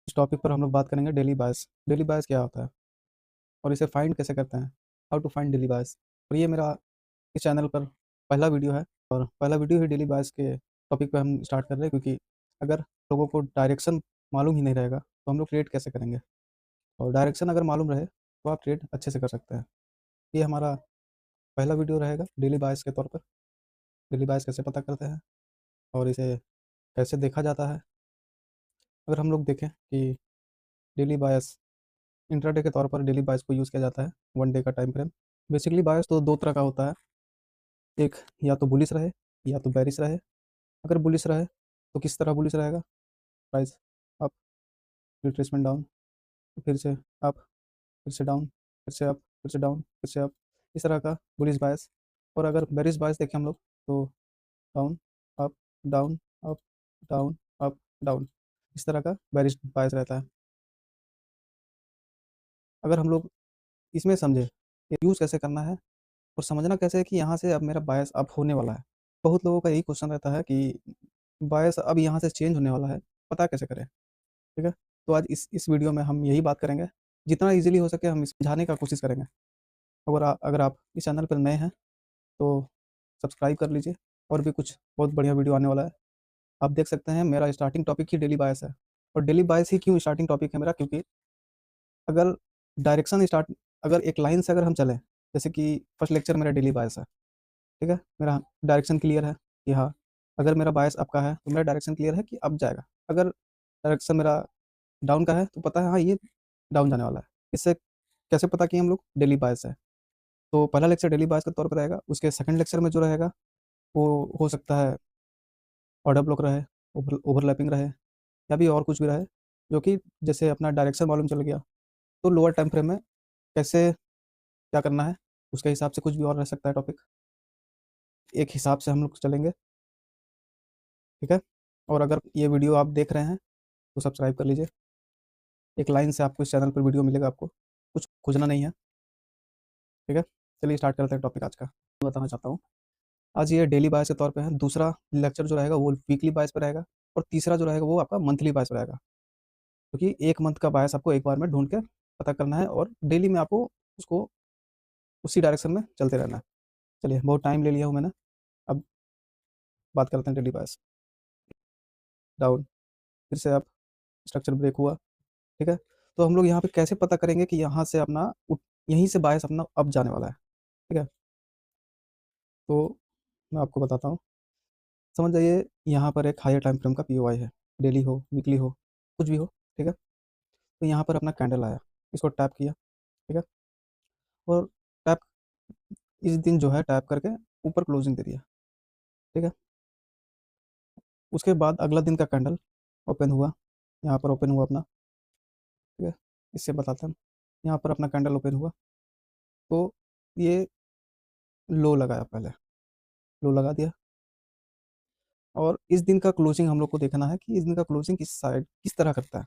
इस टॉपिक पर हम लोग बात करेंगे डेली बायस। डेली बायस क्या होता है और इसे फाइंड कैसे करते हैं, हाउ टू फाइंड डेली बायस। और ये मेरा इस चैनल पर पहला वीडियो है और पहला वीडियो ही डेली बायस के टॉपिक पे हम स्टार्ट कर रहे हैं, क्योंकि अगर लोगों को डायरेक्शन मालूम ही नहीं रहेगा तो हम लोग क्रिएट कैसे करेंगे। और डायरेक्शन अगर मालूम रहे तो आप क्रिएट अच्छे से कर सकते हैं। ये हमारा पहला वीडियो रहेगा डेली बायस के तौर पर। डेली बायस कैसे पता करते हैं और इसे कैसे देखा जाता है। अगर हम लोग देखें कि डेली बायस इंट्राडे के तौर पर डेली बायस को यूज़ किया जाता है, वन डे का टाइम फ्रेम। बेसिकली बायस तो दो तरह का होता है। एक, या तो बुलिश रहे या तो बेरिश रहे। अगर बुलिश रहे तो किस तरह बुलिश रहेगा, प्राइस अप, रिट्रेसमेंट डाउन, फिर से अप, फिर से डाउन, फिर से अप, फिर से डाउन, फिर से अप, इस तरह का बुलिश बायस। और अगर बेरिश बायस देखें हम लोग तो down, up, down, up, down, up, down, इस तरह का बेरिश बायस रहता है। अगर हम लोग इसमें समझे यूज़ कैसे करना है और समझना कैसे है कि यहाँ से अब मेरा बायस अप होने वाला है। बहुत लोगों का यही क्वेश्चन रहता है कि बायस अब यहाँ से चेंज होने वाला है, पता कैसे करें। ठीक है, तो आज इस वीडियो में हम यही बात करेंगे। जितना इजीली हो सके हम समझाने का कोशिश करेंगे। अगर आप इस चैनल पर नए हैं तो सब्सक्राइब कर लीजिए, और भी कुछ बहुत बढ़िया वीडियो आने वाला है। आप देख सकते हैं मेरा स्टार्टिंग टॉपिक ही डेली बायस है। और डेली बायस ही क्यों स्टार्टिंग टॉपिक है मेरा, क्योंकि अगर डायरेक्शन स्टार्ट, अगर एक लाइन से अगर हम चलें, जैसे कि फर्स्ट लेक्चर मेरा डेली बायस है। ठीक है, मेरा डायरेक्शन क्लियर है कि हाँ, अगर मेरा बायस अप का है तो मेरा डायरेक्शन क्लियर है कि अप जाएगा। अगर डायरेक्शन मेरा डाउन का है तो पता है हाँ ये डाउन जाने वाला है। इससे कैसे पता कि हम लोग डेली बायस है। तो पहला लेक्चर डेली बायस के तौर पर रहेगा। उसके सेकंड लेक्चर में जो रहेगा वो हो सकता है ऑर्डर ब्लॉक रहे, ओवरलैपिंग रहे, या भी और कुछ भी रहे, जो कि जैसे अपना डायरेक्शन मालूम चल गया तो लोअर टाइम फ्रेम में कैसे क्या करना है उसके हिसाब से कुछ भी और रह सकता है टॉपिक। एक हिसाब से हम लोग चलेंगे। ठीक है, और अगर ये वीडियो आप देख रहे हैं तो सब्सक्राइब कर लीजिए। एक लाइन से आपको इस चैनल पर वीडियो मिलेगा, आपको कुछ खोजना नहीं है। ठीक है, चलिए स्टार्ट करते हैं टॉपिक आज का। बताना चाहता हूँ, आज ये डेली बायस के तौर पे है। दूसरा लेक्चर जो रहेगा वो वीकली बायस पे रहेगा, और तीसरा जो रहेगा वो आपका मंथली बायस रहेगा। क्योंकि एक मंथ का बायस आपको एक बार में ढूंढ के पता करना है, और डेली में आपको उसको उसी डायरेक्शन में चलते रहना है। चलिए, बहुत टाइम ले लिया हूँ मैंने, अब बात करते हैं डेली बायस। डाउन, फिर से अप, स्ट्रक्चर ब्रेक हुआ। ठीक है, तो हम लोग यहाँ पे कैसे पता करेंगे कि यहाँ से अपना यहीं से बायस अपना अप जाने वाला है। ठीक है, तो मैं आपको बताता हूँ। समझ जाइए, यहाँ पर एक हायर टाइम फ्रेम का पीओआई है, डेली हो वीकली हो कुछ भी हो। ठीक है, तो यहाँ पर अपना कैंडल आया, इसको टैप किया। ठीक है, और टैप, इस दिन जो है टैप करके ऊपर क्लोजिंग दे दिया। ठीक है, उसके बाद अगला दिन का कैंडल ओपन हुआ, यहाँ पर ओपन हुआ अपना। ठीक है, इससे बताते हैं, यहाँ पर अपना कैंडल ओपन हुआ तो ये लो लगाया, पहले लो लगा दिया। और इस दिन का क्लोजिंग हम लोग को देखना है कि इस दिन का क्लोजिंग किस साइड किस तरह करता है।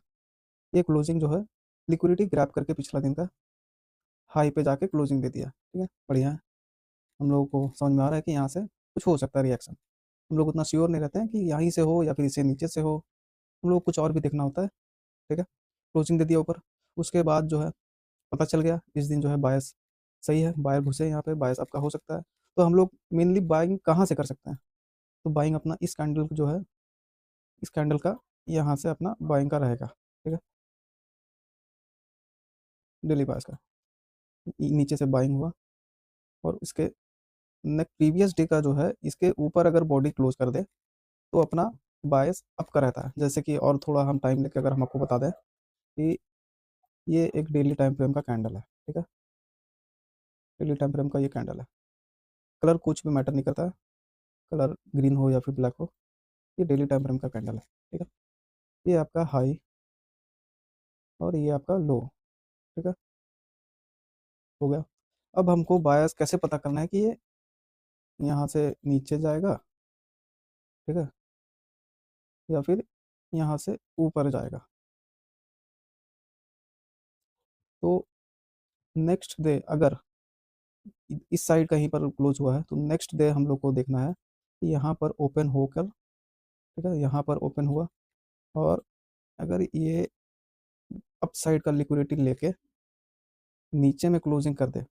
ये क्लोजिंग जो है लिक्विडिटी ग्रैब करके पिछला दिन का हाई पे जाके क्लोजिंग दे दिया। ठीक है, बढ़िया है। हम लोगों को समझ में आ रहा है कि यहाँ से कुछ हो सकता है रिएक्शन। हम लोग उतना श्योर नहीं रहते हैं कि यहीं से हो या फिर इससे नीचे से हो, हम लोग को कुछ और भी देखना होता है। ठीक है, क्लोजिंग दे दिया ऊपर। उसके बाद जो है पता चल गया इस दिन जो है बायस सही है, बायर घुसे यहाँ पे, बायस आपका हो सकता है। तो हम लोग मेनली बाइंग कहाँ से कर सकते हैं, तो बाइंग अपना इस कैंडल जो है, इस कैंडल का यहाँ से अपना बाइंग का रहेगा। ठीक है, डेली बायस का नीचे से बाइंग हुआ, और इसके प्रीवियस डे का जो है इसके ऊपर अगर बॉडी क्लोज कर दे तो अपना बायस अप का रहता है। जैसे कि और थोड़ा हम टाइम लेके अगर हम आपको बता दें कि ये एक डेली टाइम फ्रेम का कैंडल है। ठीक है, डेली टाइम फ्रेम का ये कैंडल है। कलर कुछ भी मैटर नहीं करता है, कलर ग्रीन हो या फिर ब्लैक हो, ये डेली टाइम फ्रेम का कैंडल है। ठीक है, ये आपका हाई और ये आपका लो। ठीक है, हो गया। अब हमको बायस कैसे पता करना है कि ये यहाँ से नीचे जाएगा, ठीक है, या फिर यहाँ से ऊपर जाएगा। तो नेक्स्ट डे अगर इस साइड कहीं पर क्लोज हुआ है तो नेक्स्ट डे हम लोग को देखना है कि यहाँ पर ओपन होकर, ठीक है, यहाँ पर ओपन हुआ, और अगर ये अप साइड का लिक्विडिटी लेके नीचे में क्लोजिंग कर दे,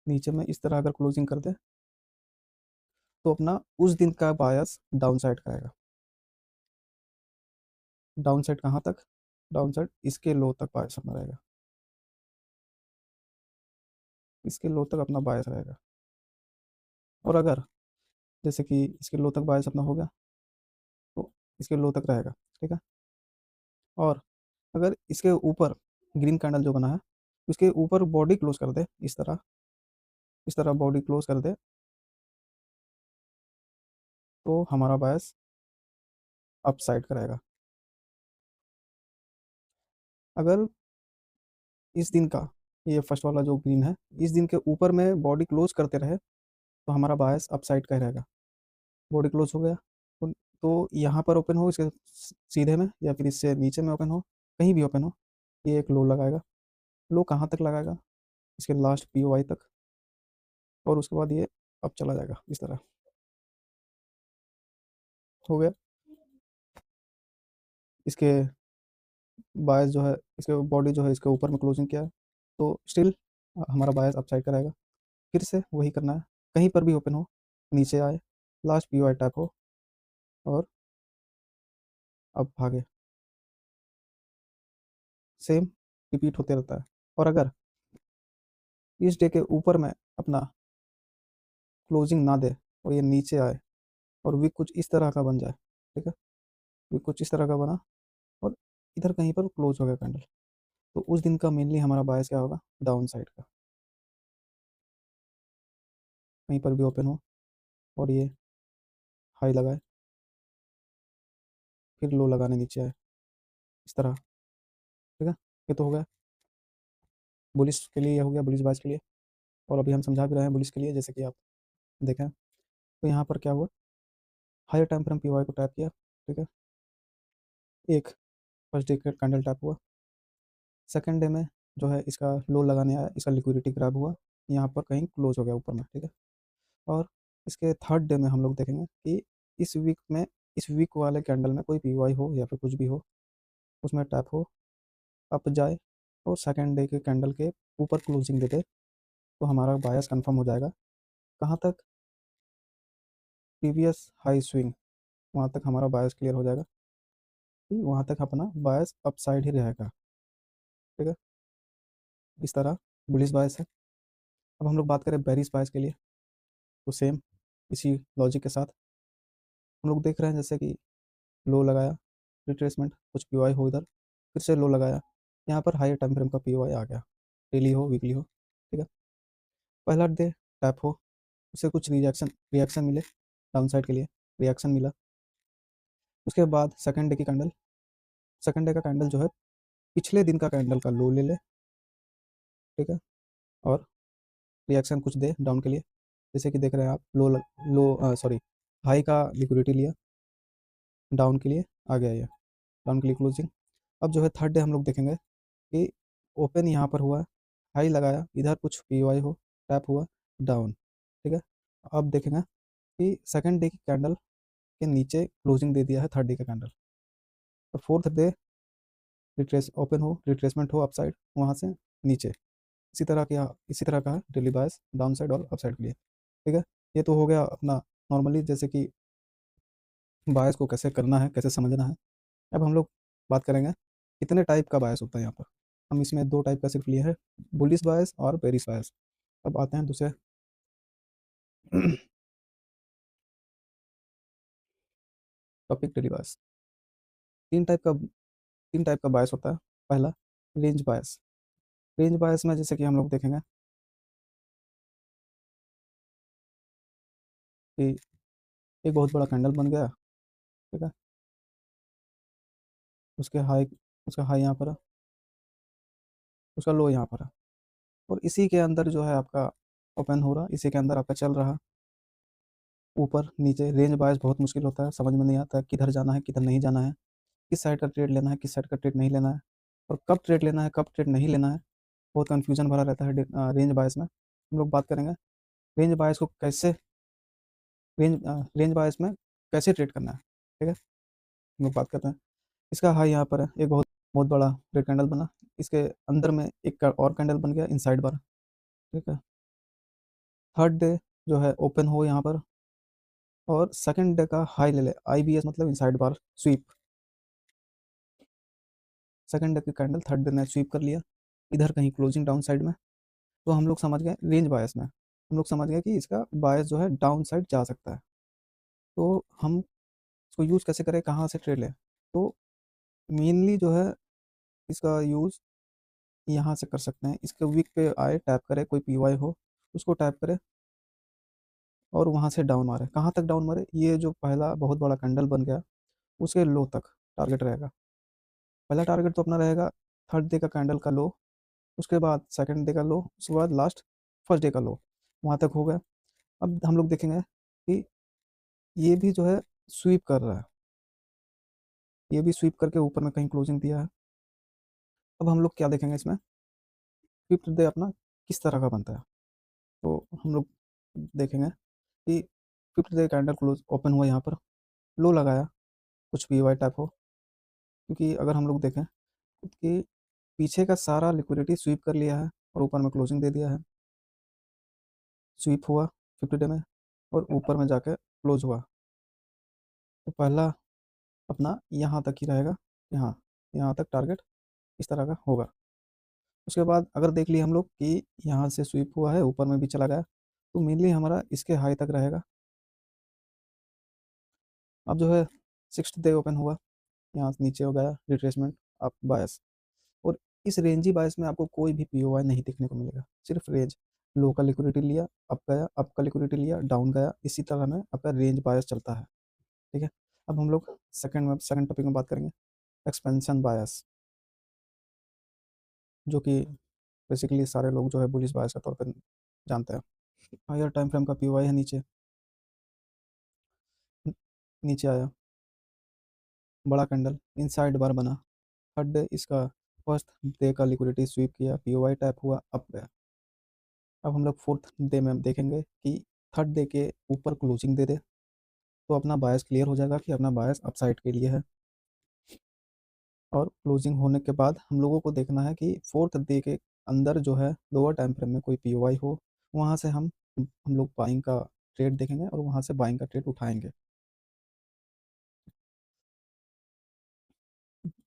नीचे में इस तरह अगर क्लोजिंग कर दे तो अपना उस दिन का बायस डाउन साइड का आएगा। डाउन साइड कहाँ तक? डाउन साइड इसके लो तक बायस अपना रहेगा, इसके लो तक अपना बायस रहेगा। और अगर जैसे कि इसके लो तक बायस अपना हो गया तो इसके लो तक रहेगा, ठीक है। और अगर इसके ऊपर ग्रीन कैंडल जो बना है उसके ऊपर बॉडी क्लोज कर दे, इस तरह, इस तरह बॉडी क्लोज कर दे तो हमारा बायस अप साइड का रहेगा। अगर इस दिन का, ये फर्स्ट वाला जो ग्रीन है, इस दिन के ऊपर में बॉडी क्लोज करते रहे तो हमारा बायस अप साइड का ही रहेगा। बॉडी क्लोज हो गया तो यहाँ पर ओपन हो इसके सीधे में या फिर इससे नीचे में ओपन हो, कहीं भी ओपन हो, ये एक लो लगाएगा। लो कहाँ तक लगाएगा? इसके लास्ट पी तक। और उसके बाद ये अब चला जाएगा इस तरह। हो गया। इसके बायस जो है, इसके बॉडी जो है इसके ऊपर में क्लोजिंग किया है तो स्टिल हमारा बायस अप साइड का रहेगा। फिर से वही करना है, कहीं पर भी ओपन हो, नीचे आए, लास्ट पी टैप हो और अब भागे। सेम रिपीट होते रहता है। और अगर इस डे के ऊपर में अपना क्लोजिंग ना दे और ये नीचे आए और विक कुछ इस तरह का बन जाए, ठीक है, विक कुछ इस तरह का बना और इधर कहीं पर क्लोज हो गया कैंडल, तो उस दिन का मेनली हमारा बायस क्या होगा? डाउन साइड का। कहीं पर भी ओपन हो और ये हाई लगाए, फिर लो लगाने नीचे आए, इस तरह, ठीक है। ये तो हो गया बुलिश के लिए, ये हो गया बुलिश बायस के लिए। और अभी हम समझा भी रहे हैं बुलिश के लिए, जैसे कि आप देखें तो यहाँ पर क्या हुआ, हायर टाइम पर हम पी को टैप किया, ठीक है, एक फर्स्ट डे का कैंडल टैप हुआ। सेकंड डे में जो है इसका लो लगाने आया, इसका लिक्विडिटी ग्रैब हुआ, यहाँ पर कहीं क्लोज हो गया ऊपर में, ठीक है। और इसके थर्ड डे में हम लोग देखेंगे कि इस वीक में, इस वीक वाले कैंडल में कोई पी हो या फिर कुछ भी हो, उसमें टैप हो, अप जाए और सेकंड डे के कैंडल के ऊपर क्लोजिंग दे दे तो हमारा बायस कंफर्म हो जाएगा। कहाँ तक? प्रीवियस हाई स्विंग, वहाँ तक हमारा बायस क्लियर हो जाएगा कि वहाँ तक अपना बायस अप साइड ही रहेगा, ठीक है। इस तरह बुलिश बायस है। अब हम लोग बात करें बेरिश बायस के लिए, तो सेम इसी लॉजिक के साथ हम लोग देख रहे हैं, जैसे कि लो लगाया, रिट्रेसमेंट, कुछ पी हो इधर, फिर से लो लगाया, यहाँ पर हाई टाइम फ्रेम का पी आ गया, डेली हो वीकली हो, ठीक है। पहला डे टैप हो, उससे कुछ रिएक्शन रिएक्शन मिले, डाउन साइड के लिए रिएक्शन मिला। उसके बाद सेकंड डे की कैंडल, सेकंड डे का कैंडल जो है पिछले दिन का कैंडल का लो ले ले, ठीक है, और रिएक्शन कुछ दे डाउन के लिए। जैसे कि देख रहे हैं आप, लो सॉरी, हाई का लिक्विडिटी लिया, डाउन के लिए आ गया ये, डाउन के लिए क्लोजिंग। अब जो है थर्ड डे हम लोग देखेंगे कि ओपन यहाँ पर हुआ, हाई लगाया, इधर कुछ पी हो, टैप हुआ, डाउन, ठीक है। अब देखेंगे कि सेकंड डे की कैंडल के नीचे क्लोजिंग दे दिया है थर्ड डे का कैंडल, तो फोर्थ डे रिट्रेस ओपन हो, रिट्रेसमेंट हो अपसाइड वहाँ से नीचे, इसी तरह का है डेली बायस डाउन साइड और अपसाइड के लिए, ठीक है। ये तो हो गया अपना नॉर्मली, जैसे कि बायस को कैसे करना है, कैसे समझना है। अब हम लोग बात करेंगे कितने टाइप का बायस होता है यहाँ पर। हम इसमें दो टाइप का सिर्फ लिए हैं, बुलिश बायस और बेरिश बायस। अब आते हैं दूसरे टॉपिक, डेली बायस। तीन टाइप का बायस होता है। पहला रेंज बायस। रेंज बायस में जैसे कि हम लोग देखेंगे कि एक बहुत बड़ा कैंडल बन गया, ठीक है, उसके हाई, उसका हाई यहाँ पर है, उसका लो यहाँ पर है, और इसी के अंदर जो है आपका ओपन हो रहा, इसी के अंदर आपका चल रहा ऊपर नीचे। रेंज बायस बहुत मुश्किल होता है, समझ में नहीं आता किधर जाना है किधर नहीं जाना है, किस साइड का ट्रेड लेना है किस साइड का ट्रेड नहीं लेना है, और कब ट्रेड लेना है कब ट्रेड नहीं लेना है। बहुत कन्फ्यूजन भरा रहता है रेंज बायस में। हम लोग बात करेंगे रेंज बायस को कैसे, रेंज बायस में कैसे ट्रेड करना है, ठीक है, हम लोग बात करते हैं। इसका हाई यहाँ पर है, एक बहुत बहुत बड़ा रेड कैंडल बना, इसके अंदर में एक और कैंडल बन गया इनसाइड बार। ठीक है, थर्ड डे जो है ओपन हो यहाँ पर, और सेकंड डे का हाई ले ले, IBS मतलब इनसाइड बार स्वीप। सेकंड डे की कैंडल थर्ड डे ने स्वीप कर लिया, इधर कहीं क्लोजिंग डाउन साइड में। तो हम लोग समझ गए रेंज बायस में, हम लोग समझ गए कि इसका बायस जो है डाउन साइड जा सकता है। तो हम इसको यूज़ कैसे करें, कहाँ से ट्रेड लें? तो मेनली जो है इसका यूज़ यहाँ से कर सकते हैं। इसके वीक पे आए, टैप करे, कोई PY हो उसको टैप करे और वहाँ से डाउन मारे। कहाँ तक डाउन मारे? ये जो पहला बहुत बड़ा कैंडल बन गया उसके लो तक टारगेट रहेगा। पहला टारगेट तो अपना रहेगा थर्ड डे का कैंडल का लो, उसके बाद सेकंड डे का लो, उसके बाद लास्ट फर्स्ट डे का लो, वहाँ तक हो गया। अब हम लोग देखेंगे कि ये भी जो है स्वीप कर रहा है, ये भी स्वीप करके ऊपर में कहीं क्लोजिंग दिया है। अब हम लोग क्या देखेंगे इसमें, फिफ्थ डे अपना किस तरह का बनता है। तो हम लोग देखेंगे कि fifth day candle close open हुआ यहाँ पर, लो लगाया, कुछ PY टाइप हो। क्योंकि अगर हम लोग देखें कि पीछे का सारा लिक्विडिटी स्वीप कर लिया है और ऊपर में क्लोजिंग दे दिया है। स्वीप हुआ 50 डे में और ऊपर में जाकर क्लोज हुआ। तो पहला अपना यहाँ तक ही रहेगा, यहाँ यहाँ तक टारगेट इस तरह का होगा। उसके बाद अगर देख लिए हम लोग कि यहाँ से स्वीप हुआ है, ऊपर में भी चला गया, तो मेनली हमारा इसके हाई तक रहेगा। अब जो है सिक्स्थ डे ओपन हुआ, यहाँ से नीचे हो गया रिट्रेसमेंट अप बायस, और इस रेंजी बायस में आपको कोई भी POI नहीं देखने को मिलेगा, सिर्फ रेंज। लो का लिक्विडिटी लिया, अप गया, अप का लिक्विडिटी लिया, डाउन गया, इसी तरह में आपका रेंज बायस चलता है। ठीक है, अब हम लोग सेकंड टॉपिक में बात करेंगे, एक्सपेंशन बायस, जो कि बेसिकली सारे लोग जो है बुलिश बायस के तौर पर जानते हैं। हायर टाइम फ्रेम का POI है नीचे, नीचे आया, बड़ा कैंडल इनसाइड बार बना, थर्ड डे इसका फर्स्ट डे का लिक्विडिटी स्वीप किया, POI टैप हुआ, अप गया। अब हम लोग फोर्थ डे में देखेंगे कि थर्ड डे के ऊपर क्लोजिंग दे दे, तो अपना बायस क्लियर हो जाएगा कि अपना बायस अपसाइड के लिए है। और क्लोजिंग होने के बाद हम लोगों को देखना है कि फोर्थ डे के अंदर जो है लोअर टाइम फ्रेम में कोई POI हो, वहाँ से हम लोग बाइंग का ट्रेड देखेंगे और वहाँ से बाइंग का ट्रेड उठाएंगे।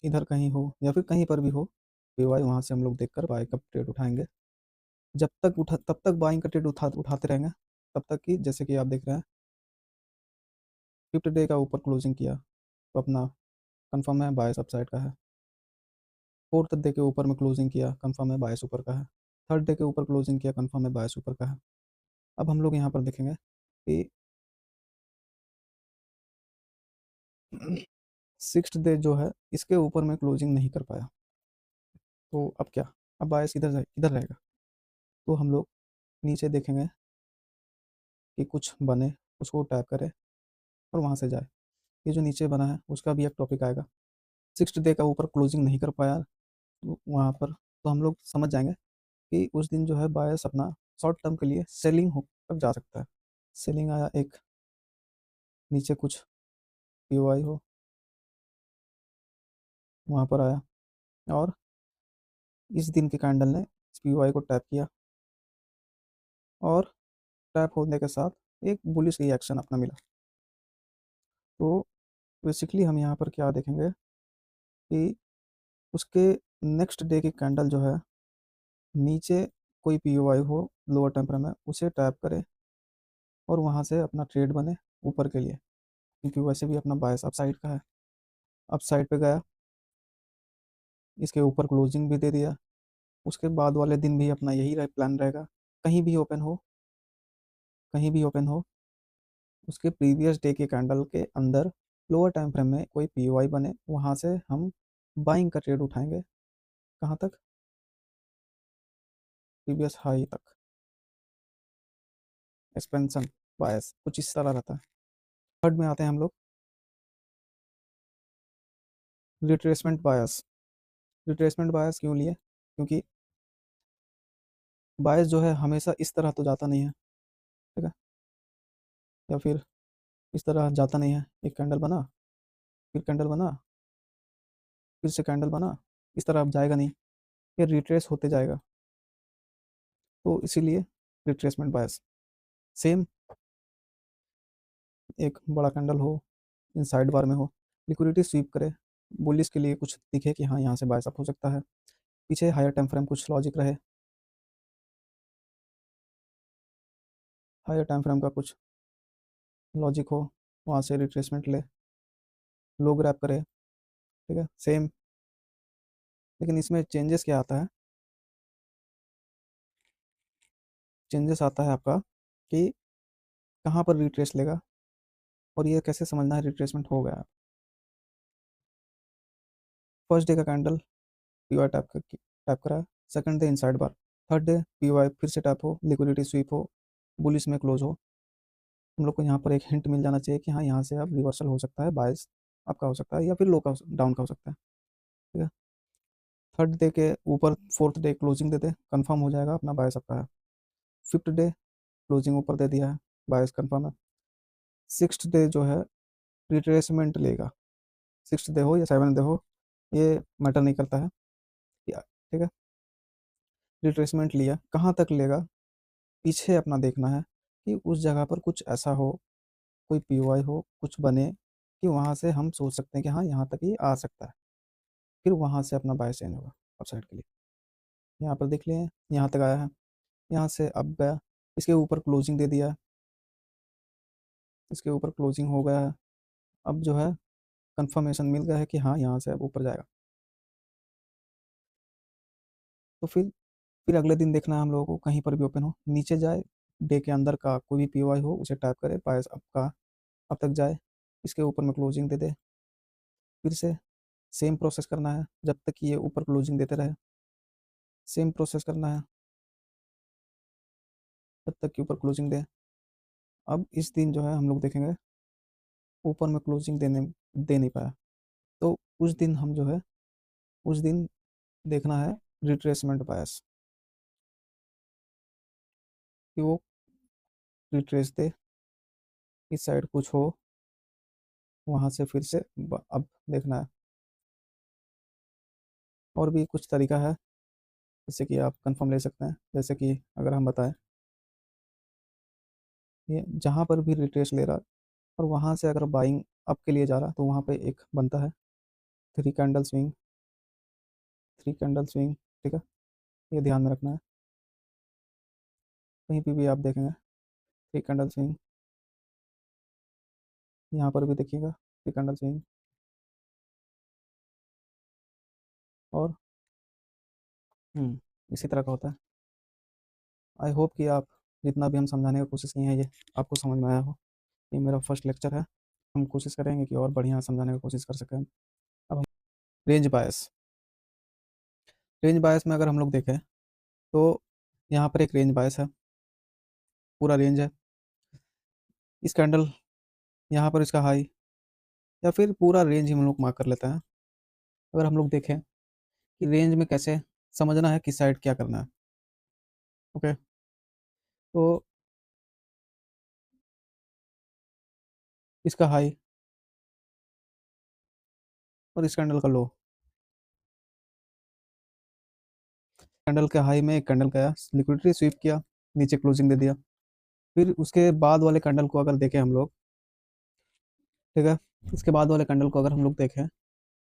इधर कहीं हो या फिर कहीं पर भी हो POI, वहाँ से हम लोग देखकर बाई का ट्रेड उठाएंगे। जब तक उठा तब तक बाइंग का ट्रेड उठाते रहेंगे, तब तक कि जैसे कि आप देख रहे हैं फिफ्थ डे का ऊपर क्लोजिंग किया, तो अपना कंफर्म है बायस अपसाइड का है। फोर्थ डे के ऊपर में क्लोजिंग किया, कंफर्म है बायस ऊपर का है। थर्ड डे के ऊपर क्लोजिंग किया, कंफर्म है बायस ऊपर का है। अब हम लोग यहाँ पर देखेंगे कि सिक्स्थ डे जो है इसके ऊपर में क्लोजिंग नहीं कर पाया, तो अब क्या, अब बायस किधर रहेगा? तो हम लोग नीचे देखेंगे कि कुछ बने, उसको टैप करें और वहाँ से जाए। ये जो नीचे बना है उसका भी एक टॉपिक आएगा। सिक्स्थ डे का ऊपर क्लोजिंग नहीं कर पाया, तो वहाँ पर तो हम लोग समझ जाएंगे कि उस दिन जो है बायस अपना शॉर्ट टर्म के लिए सेलिंग होकर जा सकता है। सेलिंग आया, एक नीचे कुछ POI हो, वहाँ पर आया, और इस दिन के कैंडल ने इस POI को टैप किया, और टैप होने के साथ एक बुलिश रिएक्शन अपना मिला। तो बेसिकली हम यहाँ पर क्या देखेंगे कि उसके नेक्स्ट डे की कैंडल जो है नीचे कोई POI हो लोअर टेम्पर में, उसे टैप करे और वहाँ से अपना ट्रेड बने ऊपर के लिए, क्योंकि वैसे भी अपना बायस अप साइड का है। अप साइड पे गया, इसके ऊपर क्लोजिंग भी दे दिया, उसके बाद वाले दिन भी अपना यही प्लान रहेगा, कहीं भी ओपन हो, कहीं भी ओपन हो, उसके प्रीवियस डे के कैंडल के अंदर लोअर टाइम फ्रेम में कोई POI बने, वहाँ से हम बाइंग का ट्रेड उठाएंगे। कहाँ तक? प्रीवियस हाई तक। एक्सपेंशन बायस कुछ इस तरह रहता है। थर्ड में आते हैं हम लोग, रिट्रेसमेंट बायस। रिट्रेसमेंट बायस क्यों लिए? क्योंकि बायस जो है हमेशा इस तरह तो जाता नहीं है, ठीक है, या फिर इस तरह जाता नहीं है। एक कैंडल बना, फिर कैंडल बना, फिर से कैंडल बना, इस तरह अब जाएगा नहीं, ये रिट्रेस होते जाएगा। तो इसीलिए रिट्रेसमेंट बायस। सेम एक बड़ा कैंडल हो, इन साइड बार में हो, लिक्विडिटी स्वीप करे, बुलिश के लिए कुछ दिखे कि हाँ यहाँ से बायस अप हो सकता है, पीछे हायर टाइम फ्रेम कुछ लॉजिक रहे, हायर टाइम फ्रेम का कुछ लॉजिक हो, वहाँ से रिट्रेसमेंट ले, लो ग्रैप करे, ठीक है सेम। लेकिन इसमें चेंजेस क्या आता है, चेंजेस आता है आपका कि कहाँ पर रिट्रेस लेगा और ये कैसे समझना है रिट्रेसमेंट हो गया। फर्स्ट डे का कैंडल पीवाई टैप करा है, सेकंड डे इनसाइड बार, थर्ड डे पीवाई फिर से टैप हो, लिक्विडिटी स्वीप हो, बुलिश में क्लोज हो, हम लोग को यहाँ पर एक हिंट मिल जाना चाहिए कि हाँ यहाँ से अब रिवर्सल हो सकता है, बायस आपका हो सकता है या फिर लो का डाउन का हो सकता है, ठीक है। थर्ड डे के ऊपर फोर्थ डे क्लोजिंग देते कंफर्म हो जाएगा अपना बायस आपका है। फिफ्थ डे क्लोजिंग ऊपर दे दिया है, बायस कंफर्म है। सिक्स्थ डे जो है रिट्रेसमेंट लेगा, सिक्स्थ डे हो या सेवन डे हो, ये मैटर नहीं करता है, ठीक है। रिट्रेसमेंट लिया, कहाँ तक लेगा पीछे अपना देखना है कि उस जगह पर कुछ ऐसा हो, कोई पीओआई हो, कुछ बने कि वहाँ से हम सोच सकते हैं कि हाँ यहाँ तक ये आ सकता है, फिर वहाँ से अपना बाय चेंज होगा अपसाइड के लिए। यहाँ पर देख लिए यहाँ तक आया है, यहाँ से अब गया, इसके ऊपर क्लोजिंग दे दिया है, इसके ऊपर क्लोजिंग हो गया है, अब जो है कंफर्मेशन मिल गया है कि हाँ यहाँ से अब ऊपर जाएगा। तो फिर अगले दिन देखना है हम लोगों को कहीं पर भी ओपन हो, नीचे जाए, डे के अंदर का कोई भी पीओआई हो उसे टैप करे, बायस अप का अब तक जाए, इसके ऊपर में क्लोजिंग दे दे, फिर से सेम प्रोसेस करना है जब तक कि ये ऊपर क्लोजिंग देते रहे, सेम प्रोसेस करना है जब तक कि ऊपर क्लोजिंग दे। अब इस दिन जो है हम लोग देखेंगे ऊपर में क्लोजिंग दे नहीं पाया, तो उस दिन हम जो है उस दिन देखना है रिट्रेसमेंट बायस, कि वो रिट्रेस दे, इस साइड कुछ हो, वहाँ से फिर से अब देखना है। और भी कुछ तरीका है जिससे कि आप कंफर्म ले सकते हैं, जैसे कि अगर हम बताएं ये जहाँ पर भी रिट्रेस ले रहा और वहाँ से अगर बाइंग अप के लिए जा रहा तो वहाँ पे एक बनता है three candle swing, three candle swing, ठीक है, ये ध्यान में रखना है, कहीं पे भी आप देखेंगे थ्री कैंडल स्विंग, यहाँ पर भी देखिएगा थ्री कैंडल स्विंग, और इसी तरह का होता है। आई होप कि आप जितना भी हम समझाने की कोशिश किए हैं ये आपको समझ में आया हो। ये मेरा फर्स्ट लेक्चर है, हम कोशिश करेंगे कि और बढ़िया समझाने की कोशिश कर सकें। अब हम रेंज बायस, रेंज बायस में अगर हम लोग देखें तो यहाँ पर एक रेंज बायस है, पूरा रेंज है, इस कैंडल यहाँ पर इसका हाई या फिर पूरा रेंज ही हम लोग मार्क कर लेते हैं। अगर हम लोग देखें कि रेंज में कैसे समझना है किस साइड क्या करना है, ओके, तो इसका हाई और इस कैंडल का लो, कैंडल के हाई में एक कैंडल गया, लिक्विडिटी स्वीप किया, नीचे क्लोजिंग दे दिया, फिर उसके बाद वाले कैंडल को अगर देखें हम लोग, ठीक है, इसके बाद वाले कैंडल को अगर हम लोग देखें,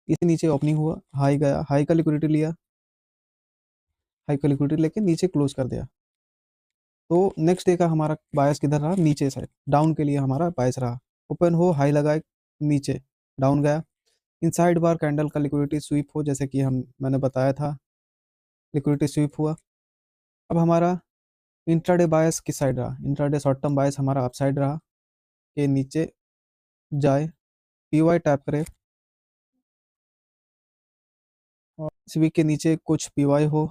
इसके नीचे ओपनिंग हुआ, हाई गया, हाई का लिक्विडिटी लिया, हाई का लिक्विडिटी लेके नीचे क्लोज कर दिया, तो नेक्स्ट डे का हमारा बायस किधर रहा, नीचे साइड, डाउन के लिए हमारा बायस रहा, ओपन हो, हाई लगाए, नीचे डाउन गया, इनसाइड बार कैंडल का लिक्विडिटी स्वीप हो, जैसे कि हम मैंने बताया था, लिक्विडिटी स्वीप हुआ। अब हमारा इंट्राडे बायस किस साइड रहा, इंट्राडे शॉर्ट टर्म बायस हमारा अप साइड रहा, के नीचे जाए, पीवाई टैप करे, और इस वीक के नीचे कुछ पीवाई हो,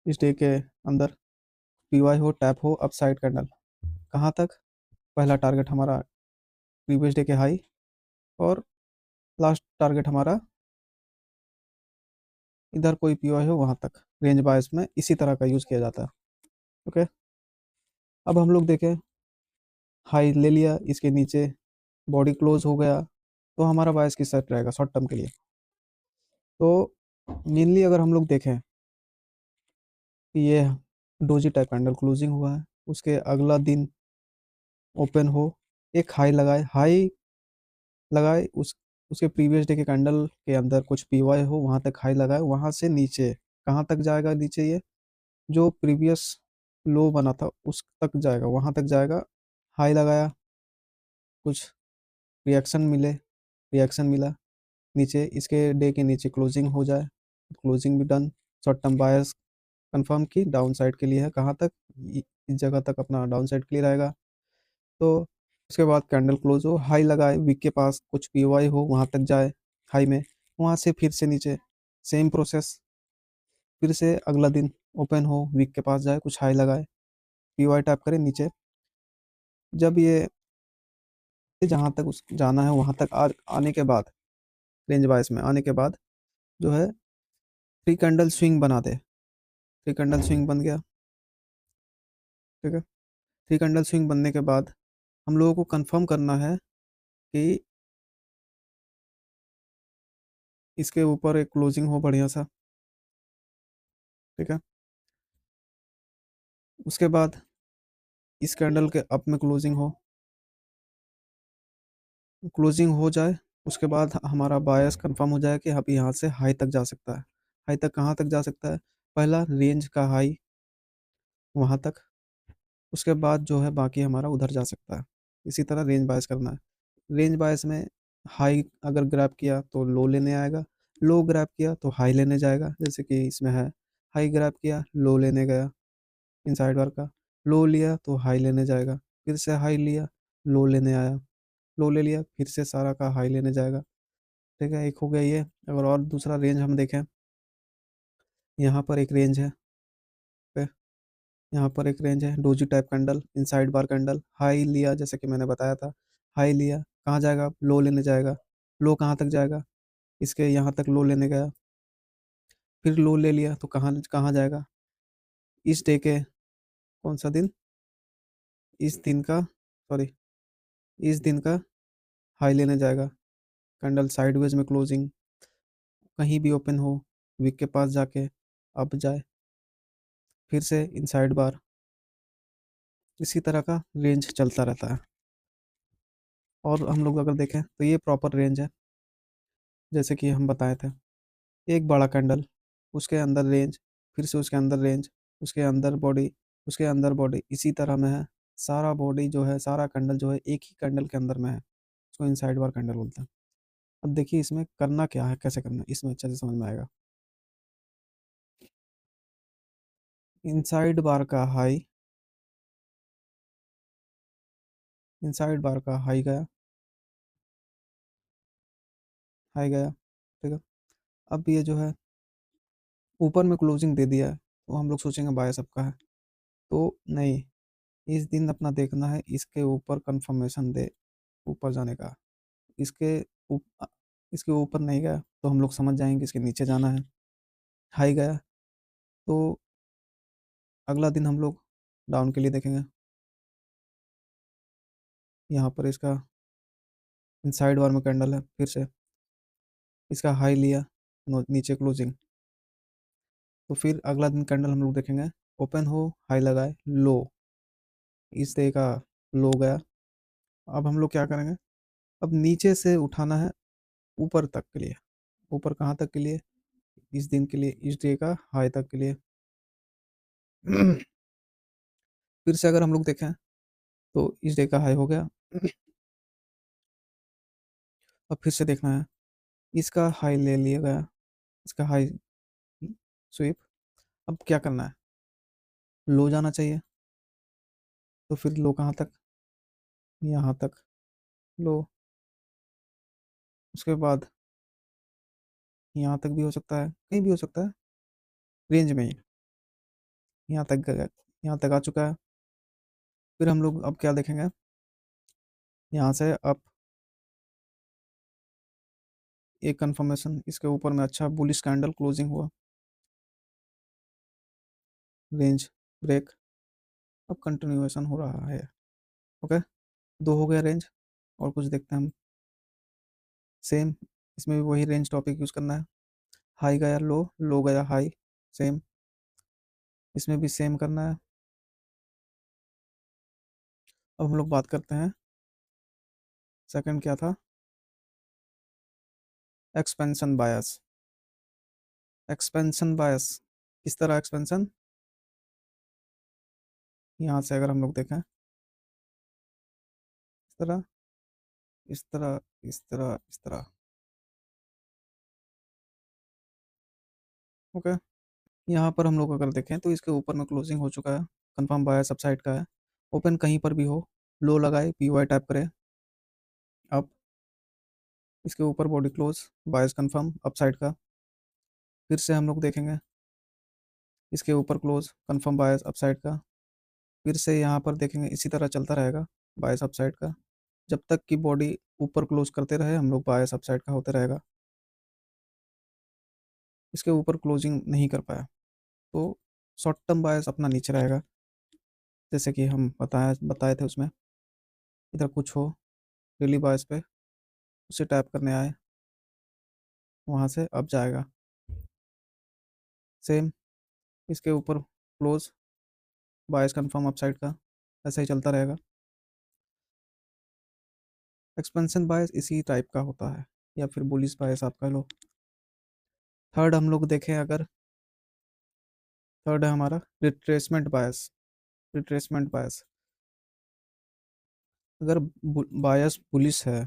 इस डे के अंदर पीवाई हो, टैप हो, अप साइड कैंडल, कहाँ तक, पहला टारगेट हमारा प्रीवियस डे के हाई, और लास्ट टारगेट हमारा इधर कोई पीवाई हो वहाँ तक, रेंज बायस में इसी तरह का यूज़ किया जाता है, ओके। अब हम लोग देखें हाई ले लिया, इसके नीचे बॉडी क्लोज हो गया, तो हमारा बायस किस साइड रहेगा शॉर्ट टर्म के लिए, तो मेनली अगर हम लोग देखें कि ये डोजी टाइप कैंडल क्लोजिंग हुआ है, उसके अगला दिन ओपन हो, एक हाई लगाए, उसके प्रीवियस डे के कैंडल के अंदर कुछ पीवाई हो, वहां तक हाई लगाए, वहां से नीचे कहाँ तक जाएगा, नीचे ये जो प्रीवियस लो बना था उस तक जाएगा, वहां तक जाएगा, हाई लगाया, कुछ रिएक्शन मिला, नीचे इसके डे के नीचे क्लोजिंग हो जाए, क्लोजिंग भी done, short term buyers confirm की डाउन साइड के लिए है, कहाँ तक, इस जगह तक अपना डाउन साइड के लिए रहेगा। तो उसके बाद कैंडल क्लोज हो, हाई लगाए, वीक के पास कुछ पीवाई हो, वहां तक जाए हाई में, वहां से फिर से नीचे, सेम प्रोसेस, फिर से अगला दिन ओपन हो, वीक के पास जाए, कुछ हाई लगाए, पीवाई टैप करे नीचे, जब ये जहां तक उस जाना है वहां तक आने के बाद, रेंज बायस में आने के बाद जो है थ्री कैंडल स्विंग बना दे, थ्री कैंडल स्विंग बन गया, ठीक है। थ्री कैंडल स्विंग बनने के बाद हम लोगों को कंफर्म करना है कि इसके ऊपर एक क्लोजिंग हो बढ़िया सा, ठीक है। उसके बाद इस कैंडल के अप में क्लोजिंग हो जाए, उसके बाद हमारा बायस कंफर्म हो जाए कि अब यहाँ से हाई तक जा सकता है। हाई तक कहाँ तक जा सकता है, पहला रेंज का हाई वहाँ तक, उसके बाद जो है बाकी हमारा उधर जा सकता है। इसी तरह रेंज बायस करना है। रेंज बायस में हाई अगर ग्रैब किया तो लो लेने आएगा, लो ग्रैब किया तो हाई लेने जाएगा, जैसे कि इसमें है, हाई ग्रैब किया लो लेने गया, इनसाइड बार का, लो लिया तो हाई लेने जाएगा, फिर से हाई लिया, लो लेने आया, लो ले लिया, फिर से सारा का हाई लेने जाएगा, ठीक है। एक हो गया ये। अगर और दूसरा रेंज हम देखें, यहाँ पर एक रेंज है, ठीक है? यहाँ पर एक रेंज है, डोजी टाइप कैंडल, इनसाइड बार कैंडल, हाई लिया जैसे कि मैंने बताया था, हाई लिया, कहाँ जाएगा, लो लेने जाएगा, लो कहाँ तक जाएगा, इसके यहाँ तक लो लेने गया, फिर लो ले लिया तो कहाँ कहाँ जाएगा, इस डे के कौन सा दिन, इस दिन का, सॉरी, इस दिन का हाई लेने जाएगा, कैंडल साइडवेज में क्लोजिंग, कहीं भी ओपन हो, विक के पास जाके अप जाए, फिर से इनसाइड बार, इसी तरह का रेंज चलता रहता है। और हम लोग अगर देखें तो ये प्रॉपर रेंज है, जैसे कि हम बताए थे, एक बड़ा कैंडल, उसके अंदर रेंज, फिर से उसके अंदर रेंज, उसके अंदर बॉडी, उसके अंदर बॉडी, इसी तरह में है, सारा बॉडी जो है, सारा कैंडल जो है एक ही कैंडल के अंदर में है, उसको इनसाइड बार कैंडल बोलते हैं। अब देखिए इसमें करना क्या है, कैसे करना है, इसमें अच्छे से समझ में आएगा। इनसाइड बार का हाई, इनसाइड बार का हाई गया, हाई गया, ठीक है। अब ये जो है ऊपर में क्लोजिंग दे दिया है, तो हम लोग सोचेंगे बाय सबका है, तो नहीं, इस दिन अपना देखना है इसके ऊपर कंफर्मेशन दे, ऊपर जाने का, इसके ऊप- इसके ऊपर नहीं गया तो हम लोग समझ जाएंगे इसके नीचे जाना है, हाई गया तो अगला दिन हम लोग डाउन के लिए देखेंगे, यहाँ पर इसका इनसाइड वार में कैंडल है, फिर से इसका हाई लिया, नीचे क्लोजिंग, तो फिर अगला दिन कैंडल हम लोग देखेंगे, ओपन हो, हाई लगाए, लो, इस तरह का लो गया। अब हम लोग क्या करेंगे, अब नीचे से उठाना है ऊपर तक के लिए, ऊपर कहाँ तक के लिए, इस दिन के लिए, इस डे का हाई तक के लिए। फिर से अगर हम लोग देखें तो इस डे का हाई हो गया, अब फिर से देखना है, इसका हाई ले लिया गया, इसका हाई स्वीप, अब क्या करना है, लो जाना चाहिए, तो फिर लो कहाँ तक, यहाँ तक लो, उसके बाद यहाँ तक भी हो सकता है, कहीं भी हो सकता है, रेंज में ही, यहाँ तक गया, यहाँ तक आ चुका है। फिर हम लोग अब क्या देखेंगे, यहाँ से अब एक कंफर्मेशन इसके ऊपर में, अच्छा बुलिश कैंडल क्लोजिंग हुआ, रेंज ब्रेक, अब कंटिन्यूएशन हो रहा है, ओके, दो हो गया रेंज। और कुछ देखते हैं हम, सेम, इसमें भी वही रेंज टॉपिक यूज़ करना है, हाई गया लो, लो गया हाई, सेम। इसमें भी सेम करना है। अब हम लोग बात करते हैं, सेकंड क्या था? एक्सपेंशन बायस। एक्सपेंशन बायस किस तरह एक्सपेंशन? यहाँ से अगर हम लोग देखें, इस तरह, इस तरह, इस तरह, इस तरह। ओके। यहाँ पर हम लोग अगर देखें तो इसके ऊपर में क्लोजिंग हो चुका है, कंफर्म बायस सब साइड का है। ओपन कहीं पर भी हो, लो लगाए, पी वाई टाइप करें। अब इसके ऊपर बॉडी क्लोज, बायस कंफर्म अप साइड का। फिर से हम लोग देखेंगे, इसके ऊपर क्लोज, कंफर्म बायस अप साइड का। फिर से यहाँ पर देखेंगे, इसी तरह चलता रहेगा बायस अप साइड का, जब तक कि बॉडी ऊपर क्लोज करते रहे हम लोग, बायस अप साइड का होते रहेगा। इसके ऊपर क्लोजिंग नहीं कर पाया तो शॉर्ट टर्म बायस अपना नीचे रहेगा, जैसे कि हम बताए बताए थे उसमें। इधर कुछ हो, डेली बायस पे उसे टैप करने आए, वहाँ से अब जाएगा सेम। इसके ऊपर क्लोज, बायस कंफर्म अप साइड का, ऐसा ही चलता रहेगा। एक्सपेंशन बायस इसी टाइप का होता है, या फिर बुलिश बायस आप कह लो। थर्ड हम लोग देखें अगर, थर्ड है हमारा रिट्रेसमेंट बायस। रिट्रेसमेंट बायस, अगर बायस बुलिश है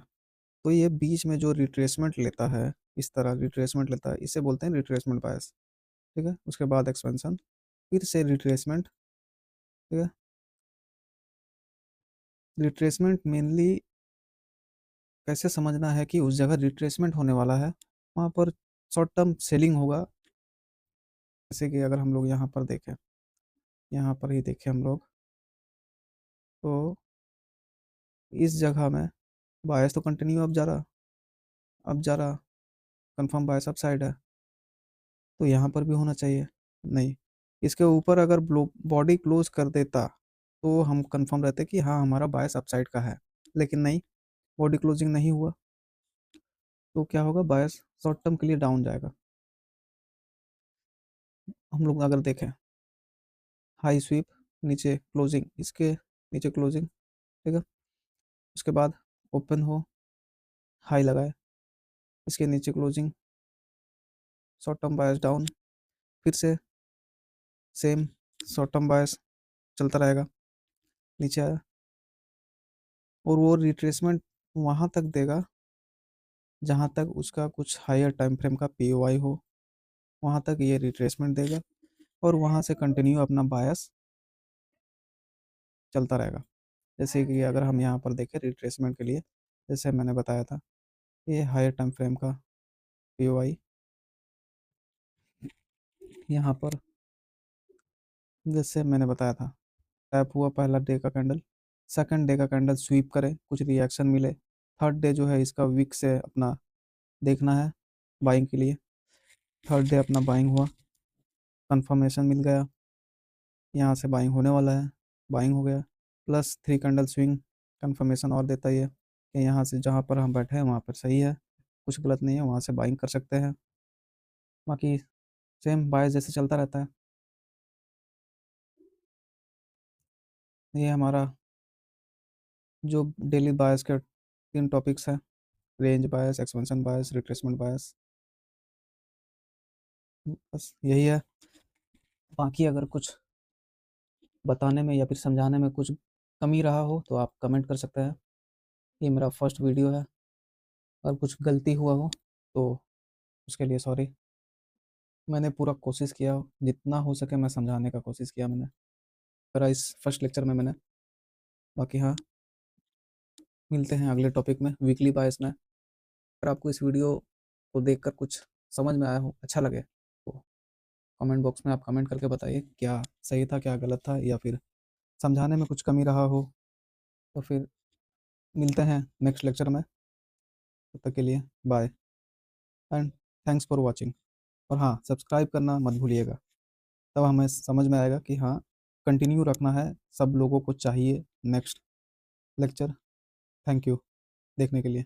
तो ये बीच में जो रिट्रेसमेंट लेता है, इस तरह रिट्रेसमेंट लेता है, इसे बोलते हैं रिट्रेसमेंट बायस। ठीक है, उसके बाद एक्सपेंशन, फिर से रिट्रेसमेंट। ठीक है, रिट्रेसमेंट मेनली कैसे समझना है कि उस जगह रिट्रेसमेंट होने वाला है, वहाँ पर शॉर्ट टर्म सेलिंग होगा। जैसे कि अगर हम लोग यहाँ पर देखें, यहाँ पर ही देखें हम लोग, तो इस जगह में बायस तो कंटिन्यू अब जा रहा, अब जा रहा, कंफर्म बायस अप साइड है, तो यहाँ पर भी होना चाहिए। नहीं, इसके ऊपर अगर बॉडी क्लोज कर देता तो हम कंफर्म रहते कि हाँ हमारा बायस अप साइड का है, लेकिन नहीं, बॉडी क्लोजिंग नहीं हुआ, तो क्या होगा, बायस शॉर्ट टर्म के लिए डाउन जाएगा। हम लोग अगर देखें, हाई स्वीप, नीचे क्लोजिंग, इसके नीचे क्लोजिंग। ठीक है, उसके बाद ओपन हो, हाई लगाए, इसके नीचे क्लोजिंग, शॉर्ट टर्म बायस डाउन। फिर से सेम, शॉर्ट टर्म बायस चलता रहेगा, नीचे आया, और वो रिट्रेसमेंट वहाँ तक देगा जहाँ तक उसका कुछ हायर टाइम फ्रेम का पीओआई हो, वहाँ तक ये रिट्रेसमेंट देगा, और वहाँ से कंटिन्यू अपना बायस चलता रहेगा। जैसे कि अगर हम यहाँ पर देखें रिट्रेसमेंट के लिए, जैसे मैंने बताया था, ये हायर टाइम फ्रेम का पीओआई, यहाँ पर जैसे मैंने बताया था, टैप हुआ पहला डे का कैंडल, सेकंड डे का कैंडल स्वीप करे, कुछ रिएक्शन मिले, थर्ड डे जो है इसका वीक से अपना देखना है बाइंग के लिए। थर्ड डे अपना बाइंग हुआ, कंफर्मेशन मिल गया, यहाँ से बाइंग होने वाला है, बाइंग हो गया, plus three candle swing, confirmation और देता ही है कि यहाँ से जहाँ पर हम बैठे हैं वहाँ पर सही है, कुछ गलत नहीं है, वहाँ से बाइंग कर सकते हैं। बाकी सेम बाय जैसे चलता रहता है। ये हमारा जो डेली बायस के तीन टॉपिक्स हैं, रेंज बायस, एक्सपेंशन बायस, रिट्रेसमेंट बायस, बस यही है। बाकी अगर कुछ बताने में या फिर समझाने में कुछ कमी रहा हो तो आप कमेंट कर सकते हैं। ये मेरा फर्स्ट वीडियो है, अगर कुछ गलती हुआ हो तो उसके लिए सॉरी। मैंने पूरा कोशिश किया, जितना हो सके मैं समझाने का कोशिश किया मैंने, करा इस फर्स्ट लेक्चर में मैंने। बाकी हाँ, मिलते हैं अगले टॉपिक में, वीकली बायस में। अगर आपको इस वीडियो को देखकर कुछ समझ में आया हो, अच्छा लगे, तो कमेंट बॉक्स में आप कमेंट करके बताइए क्या सही था, क्या गलत था, या फिर समझाने में कुछ कमी रहा हो। तो फिर मिलते हैं नेक्स्ट लेक्चर में, तब तक के लिए bye and thanks for watching. और हाँ, सब्सक्राइब करना मत भूलिएगा, तब हमें समझ में आएगा कि हाँ कंटिन्यू रखना है, सब लोगों को चाहिए नेक्स्ट लेक्चर। थैंक यू देखने के लिए।